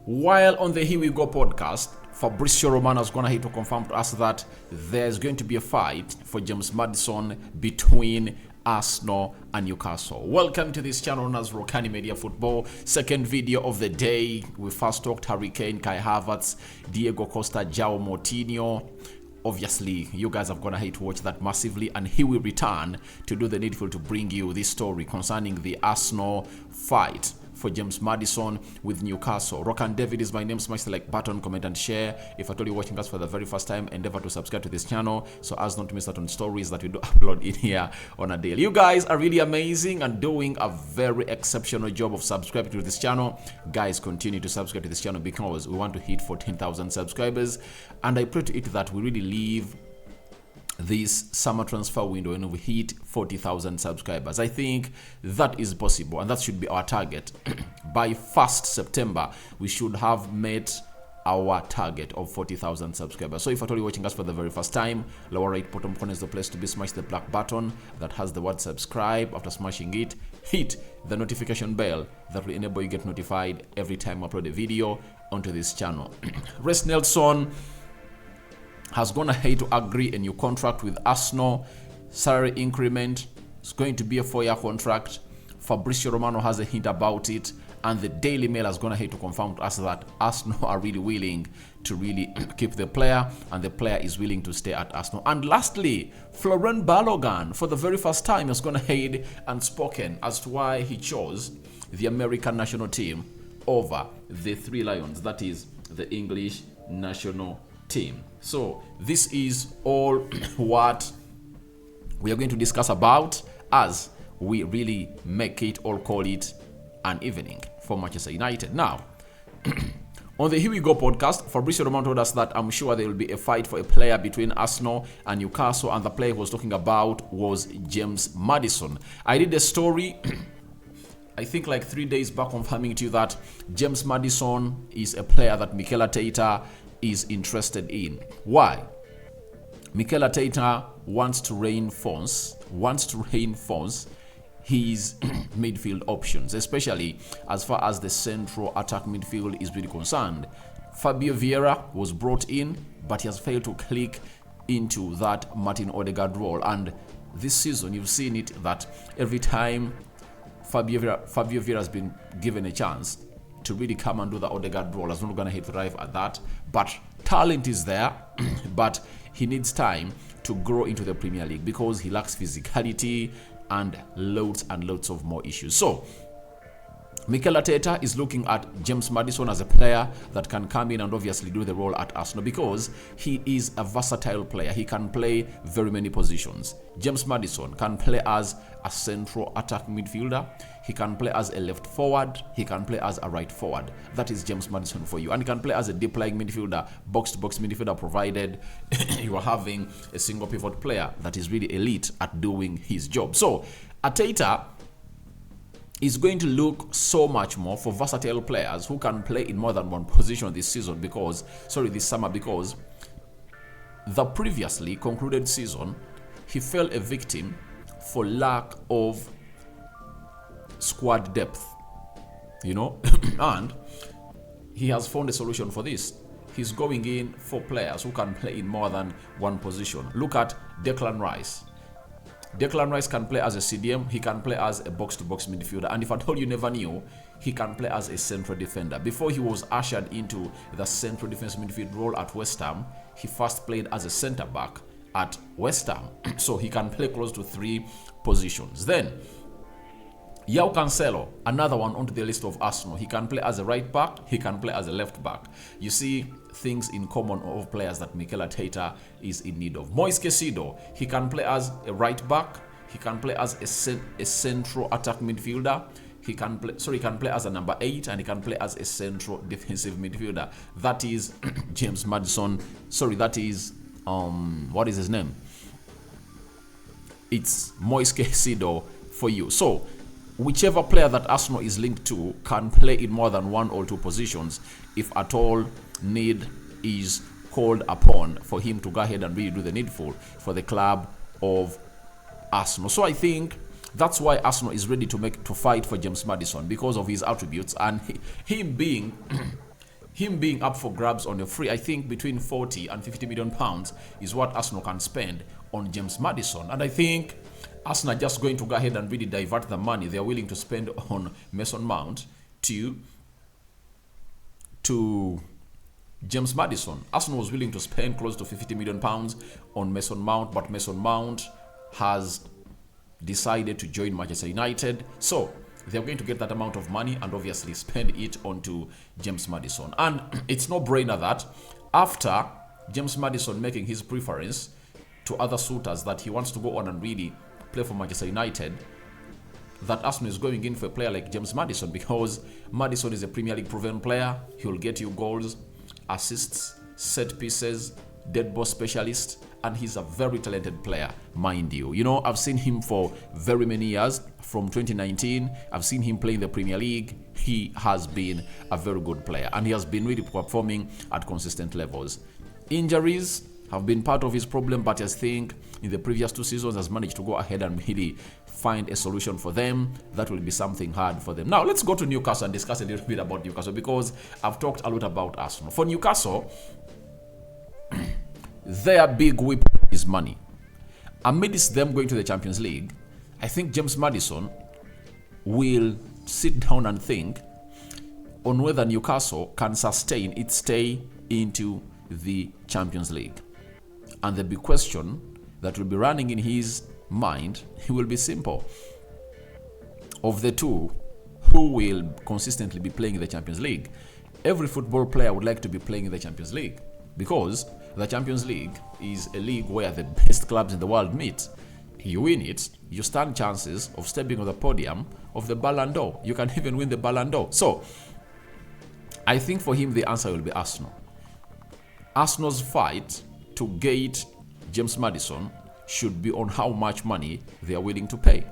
While on the Here We Go podcast, Fabrizio Romano is going to confirm to us that there's going to be a fight for James Maddison between Arsenal and Newcastle. Welcome to this channel known as Rokani Media Football. Second video of the day. We first talked Harry Kane, Kai Havertz, Diego Costa, João Moutinho. Obviously, you guys are gonna hate to watch that massively, and he will return to do the needful to bring you this story concerning the Arsenal fight for James Maddison with Newcastle. Rokani David is my name. Smash the like button, comment and share. If at all you're watching us for the very first time, endeavor to subscribe to this channel so as not to miss out on stories that we do upload in here on a daily. You guys are really amazing and doing a very exceptional job of subscribing to this channel. Guys, continue to subscribe to this channel because we want to hit 14,000 subscribers, and I pray to it that we really leave this summer transfer window and we hit 40,000 subscribers. I think that is possible, and that should be our target. By 1st September, we should have met our target of 40,000 subscribers. So if at all you're watching us for the very first time, lower right bottom corner is the place to be. Smash the black button that has the word subscribe. After smashing it, hit the notification bell that will enable you get notified every time I upload a video onto this channel. Reiss Nelson has gone ahead to agree a new contract with Arsenal. Salary increment. It's going to be a 4-year contract. Fabrizio Romano has a hint about it, and the Daily Mail has gone ahead to confirm to us that Arsenal are really willing to really keep the player, and the player is willing to stay at Arsenal. And lastly, Florent Balogun, for the very first time, has gone ahead and spoken as to why he chose the American national team over the Three Lions, that is the English national team. So this is all what we are going to discuss about as we really make it, or call it, an evening for Manchester United. Now, on the Here We Go podcast, Fabrizio Romano told us that I'm sure there will be a fight for a player between Arsenal and Newcastle, and the player he was talking about was James Maddison. I did a story I think like 3 days back confirming to you that James Maddison is a player that Mikel Arteta is interested in. Why? Mikel Arteta wants to reinforce his midfield options, especially as far as the central attack midfield is really concerned. Fabio Vieira was brought in, but he has failed to click into that Martin Odegaard role. And this season, you've seen it that every time Fabio Vieira has been given a chance to really come and do the Odegaard role, has not going to thrive at that. But talent is there, but he needs time to grow into the Premier League because he lacks physicality and loads of more issues. So Mikel Arteta is looking at James Maddison as a player that can come in and obviously do the role at Arsenal because he is a versatile player. He can play very many positions. James Maddison can play as a central attack midfielder. He can play as a left forward. He can play as a right forward. That is James Maddison for you. And he can play as a deep-lying midfielder, box-to-box midfielder, provided you are having a single pivot player that is really elite at doing his job. So Arteta is going to look so much more for versatile players who can play in more than one position this summer, because the previously concluded season he fell a victim for lack of squad depth, and he has found a solution for this. He's going in for players who can play in more than one position. Look at Declan Rice. Declan Rice can play as a CDM, he can play as a box-to-box midfielder, and if at all you never knew, he can play as a central defender. Before he was ushered into the central defense midfield role at West Ham, he first played as a centre-back at West Ham, so he can play close to 3 positions. Then João Cancelo, another one onto the list of Arsenal. He can play as a right back, he can play as a left back. You see things in common of players that Mikel Arteta is in need of. Moise Caicedo, he can play as a right back, he can play as a central attack midfielder. He can play as a number 8, and he can play as a central defensive midfielder. That is James Maddison. That is what is his name? It's Moise Caicedo for you. So whichever player that Arsenal is linked to can play in more than 1 or 2 positions if at all need is called upon for him to go ahead and really do the needful for the club of Arsenal. So I think that's why Arsenal is ready to fight for James Maddison, because of his attributes and him being him being up for grabs on a free, I think between 40 and 50 million pounds is what Arsenal can spend on James Maddison. And I think Arsenal are just going to go ahead and really divert the money they're willing to spend on Mason Mount to James Maddison. Arsenal was willing to spend close to 50 million pounds on Mason Mount, but Mason Mount has decided to join Manchester United. So they're going to get that amount of money and obviously spend it onto James Maddison. And it's no brainer that after James Maddison making his preference to other suitors that he wants to go on and really play for Manchester United, that Arsenal is going in for a player like James Maddison, because Maddison is a Premier League proven player. He will get you goals, assists, set pieces, dead ball specialist, and he's a very talented player, mind you. You know, I've seen him for very many years. From 2019, I've seen him play in the Premier League. He has been a very good player, and he has been really performing at consistent levels. Injuries have been part of his problem, but I think in the previous 2 seasons has managed to go ahead and really find a solution for them. That will be something hard for them. Now, let's go to Newcastle and discuss a little bit about Newcastle, because I've talked a lot about Arsenal. For Newcastle, their big weapon is money. Amidst them going to the Champions League, I think James Maddison will sit down and think on whether Newcastle can sustain its stay into the Champions League. And the big question that will be running in his mind, it will be simple. Of the two, who will consistently be playing in the Champions League? Every football player would like to be playing in the Champions League, because the Champions League is a league where the best clubs in the world meet. You win it, you stand chances of stepping on the podium of the Ballon d'Or. You can even win the Ballon d'Or. So, I think for him the answer will be Arsenal. Arsenal's fight to get James Maddison should be on how much money they are willing to pay.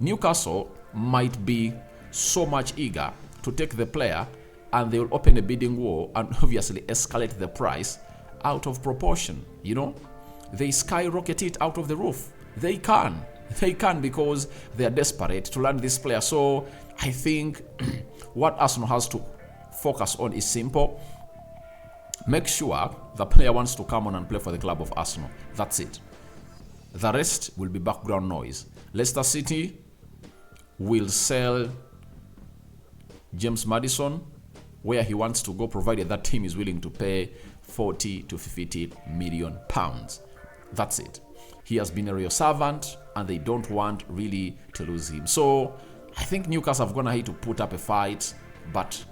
Newcastle might be so much eager to take the player, and they will open a bidding war and obviously escalate the price out of proportion. You know, they skyrocket it out of the roof. They can because they are desperate to land this player. So I think what Arsenal has to focus on is simple. Make sure the player wants to come on and play for the club of Arsenal. That's it. The rest will be background noise. Leicester City will sell James Maddison where he wants to go, provided that team is willing to pay 40 to 50 million pounds. That's it. He has been a real servant, and they don't want really to lose him. So I think Newcastle have gone ahead to put up a fight, but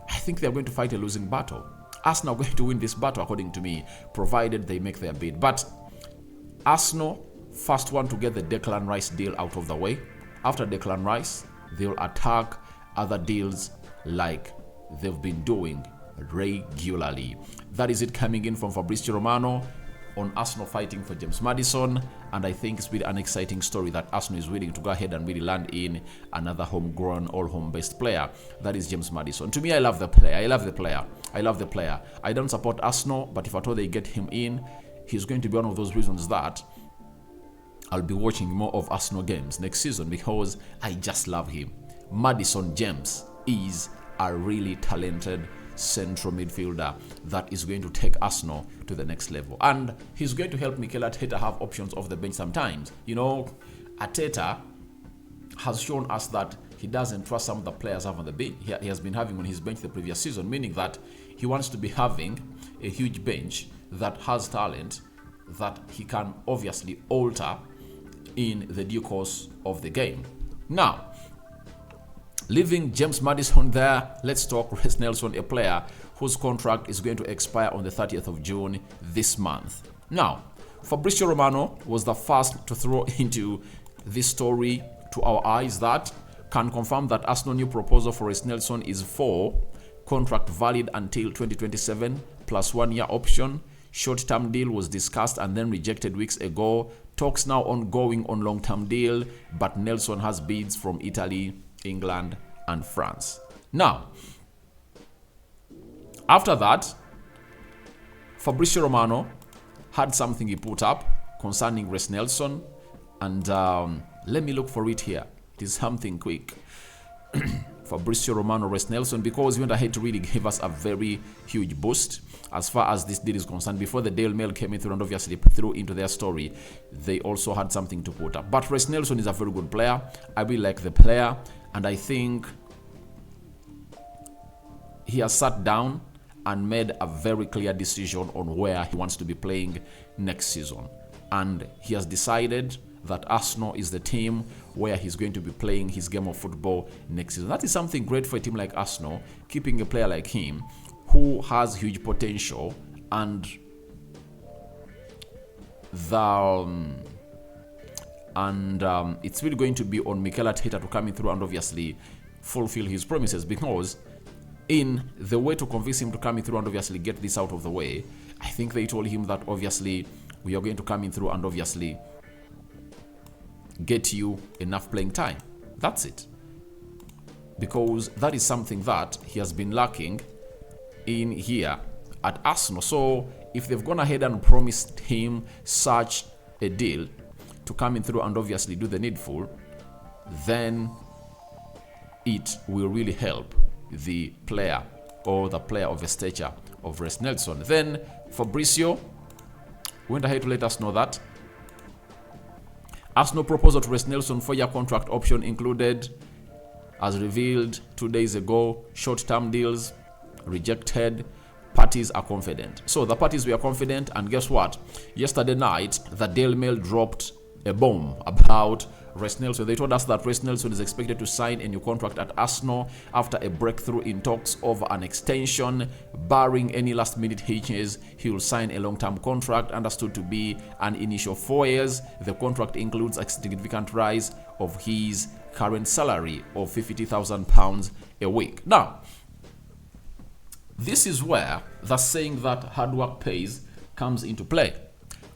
I think they're going to fight a losing battle. Arsenal are going to win this battle, according to me, provided they make their bid. But Arsenal first want to get the Declan Rice deal out of the way. After Declan Rice, they'll attack other deals like they've been doing regularly. That is it coming in from Fabrizio Romano on Arsenal fighting for James Maddison, and I think it's really an exciting story that Arsenal is willing to go ahead and really land in another homegrown, all home-based player. That is James Maddison. To me, I love the player. I don't support Arsenal, but if at all they get him in, he's going to be one of those reasons that I'll be watching more of Arsenal games next season, because I just love him. Maddison James is a really talented central midfielder that is going to take Arsenal to the next level, and he's going to help Mikel Arteta have options off the bench sometimes. You know, Arteta has shown us that he doesn't trust some of the players have on the bench. He has been having on his bench the previous season, meaning that he wants to be having a huge bench that has talent that he can obviously alter in the due course of the game. Now, leaving James Maddison there, let's talk Reiss Nelson, a player whose contract is going to expire on the 30th of June this month. Now, Fabrizio Romano was the first to throw into this story to our eyes that can confirm that Arsenal's new proposal for Reiss Nelson is for contract valid until 2027 plus 1 year option. Short-term deal was discussed and then rejected weeks ago. Talks now ongoing on long-term deal, but Nelson has bids from Italy, England, and France. Now, after that, Fabrizio Romano had something he put up concerning Reiss Nelson, and let me look for it here. It is something quick. Fabrizio Romano, Reiss Nelson, because he went ahead to really give us a very huge boost as far as this deal is concerned. Before the Daily Mail came in through and obviously threw into their story, they also had something to put up. But Reiss Nelson is a very good player. I really like the player, and I think he has sat down and made a very clear decision on where he wants to be playing next season. And he has decided that Arsenal is the team where he's going to be playing his game of football next season. That is something great for a team like Arsenal, keeping a player like him who has huge potential, and it's really going to be on Mikel Arteta to come in through and obviously fulfill his promises, because in the way to convince him to come in through and obviously get this out of the way, I think they told him that obviously we are going to come in through and obviously get you enough playing time. That's it. Because that is something that he has been lacking in here at Arsenal. So if they've gone ahead and promised him such a deal to come in through and obviously do the needful, then it will really help the player, or the player of a stature of Reiss Nelson. Then Fabrizio went ahead to let us know that Arsenal proposal to Reiss Nelson 4-year contract option included, as revealed 2 days ago, short-term deals rejected. Parties are confident. So the parties were confident, and guess what? Yesterday night, the Daily Mail dropped a bomb about Reiss Nelson. They told us that Reiss Nelson is expected to sign a new contract at Arsenal after a breakthrough in talks over an extension. Barring any last-minute hitches, he will sign a long-term contract, understood to be an initial 4 years. The contract includes a significant rise of his current salary of £50,000 a week. Now, this is where the saying that hard work pays comes into play.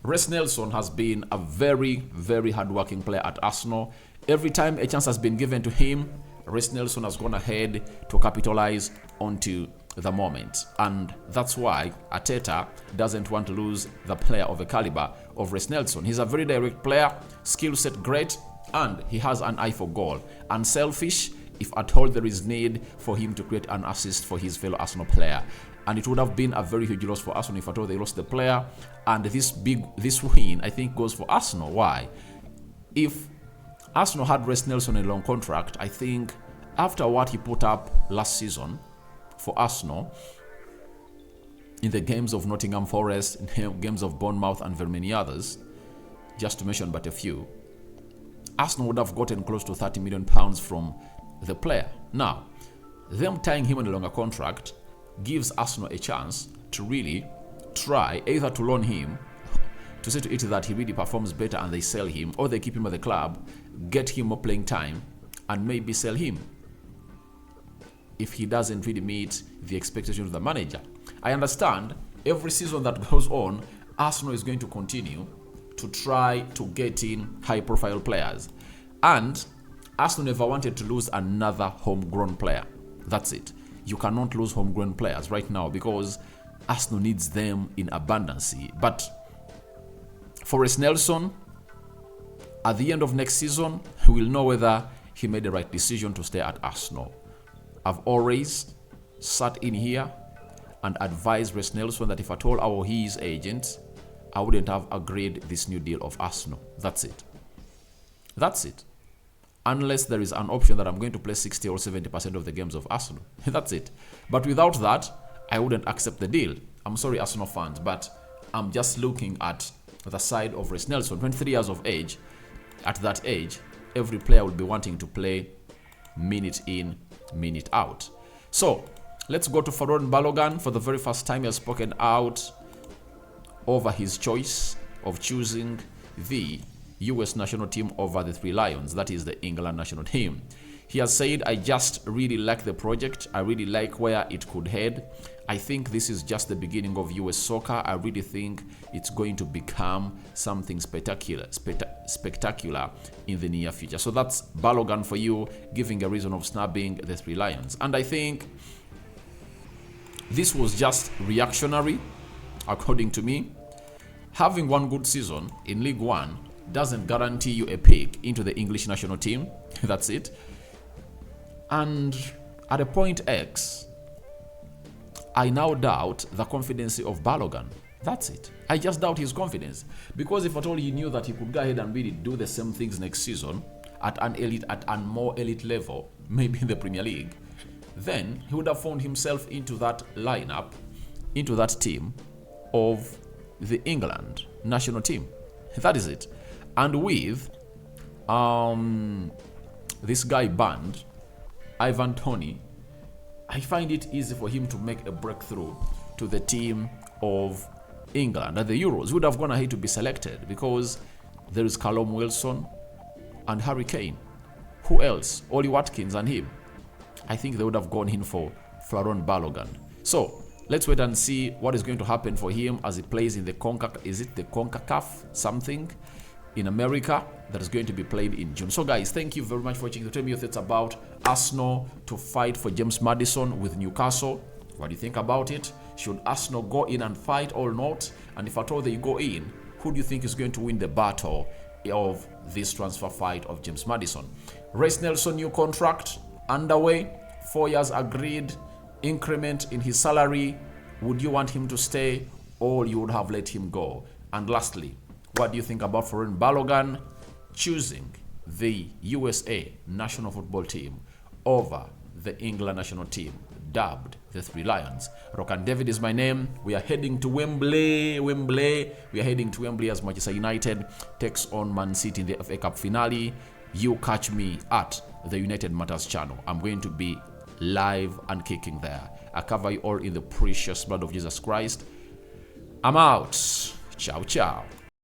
Reiss Nelson has been a very, very hard-working player at Arsenal. Every time a chance has been given to him, Reiss Nelson has gone ahead to capitalize onto the moment. And that's why Arteta doesn't want to lose the player of a caliber of Reiss Nelson. He's a very direct player, skill set great, and he has an eye for goal. Unselfish, if at all there is need for him to create an assist for his fellow Arsenal player. And it would have been a very huge loss for Arsenal if at all they lost the player. And this win, I think, goes for Arsenal. Why? If Arsenal had Reiss Nelson a long contract, I think after what he put up last season for Arsenal in the games of Nottingham Forest, in the games of Bournemouth and very many others, just to mention but a few, Arsenal would have gotten close to £30 million from the player. Now, them tying him on a longer contract gives Arsenal a chance to really try either to loan him, to see to it that he really performs better and they sell him, or they keep him at the club, get him more playing time, and maybe sell him if he doesn't really meet the expectations of the manager. I understand every season that goes on, Arsenal is going to continue to try to get in high-profile players. And Arsenal never wanted to lose another homegrown player. That's it. You cannot lose homegrown players right now because Arsenal needs them in abundance. But for Reiss Nelson, at the end of next season, he will know whether he made the right decision to stay at Arsenal. I've always sat in here and advised Reiss Nelson that if at all I were his agent, I wouldn't have agreed this new deal of Arsenal. That's it. That's it. Unless there is an option that I'm going to play 60 or 70% of the games of Arsenal. That's it. But without that, I wouldn't accept the deal. I'm sorry, Arsenal fans, but I'm just looking at the side of Reiss Nelson. 23 years of age. At that age, every player will be wanting to play minute in, minute out. So, let's go to Folarin Balogun. For the very first time, he has spoken out over his choice of choosing the US national team over the Three Lions, that is the England national team. He has said, I just really like the project. I really like where it could head. I think this is just the beginning of US soccer. I really think it's going to become something spectacular in the near future. So that's Balogun for you, giving a reason of snubbing the Three Lions. And I think this was just reactionary, according to me. Having one good season in League One doesn't guarantee you a pick into the English national team. That's it. And At a point X, I now doubt the confidence of Balogun. That's it. I just doubt his confidence. Because if at all he knew that he could go ahead and really do the same things next season at a more elite level, maybe in the Premier League, then he would have found himself into that lineup, into that team of the England national team. That is it. And with this guy banned, Ivan Toney, I find it easy for him to make a breakthrough to the team of England at the Euros. He would have gone ahead to be selected because there is Callum Wilson and Harry Kane. Who else? Ollie Watkins and him. I think they would have gone in for Florent Balogun. So let's wait and see what is going to happen for him as he plays in the CONCACAF something in America that is going to be played in June. So guys, thank you very much for watching. Tell me your thoughts about Arsenal to fight for James Maddison with Newcastle. What do you think about it? Should Arsenal go in and fight or not? And if at all they go in, who do you think is going to win the battle of this transfer fight of James Maddison? Reiss Nelson, new contract underway, 4 years agreed, increment in his salary. Would you want him to stay or you would have let him go? And lastly, what do you think about Florent Balogun choosing the USA national football team over the England national team, dubbed the Three Lions? Rokani David is my name. We are heading to Wembley. We are heading to Wembley as Manchester United takes on Man City in the FA Cup finale. You catch me at the United Matters channel. I'm going to be live and kicking there. I cover you all in the precious blood of Jesus Christ. I'm out. Ciao, ciao.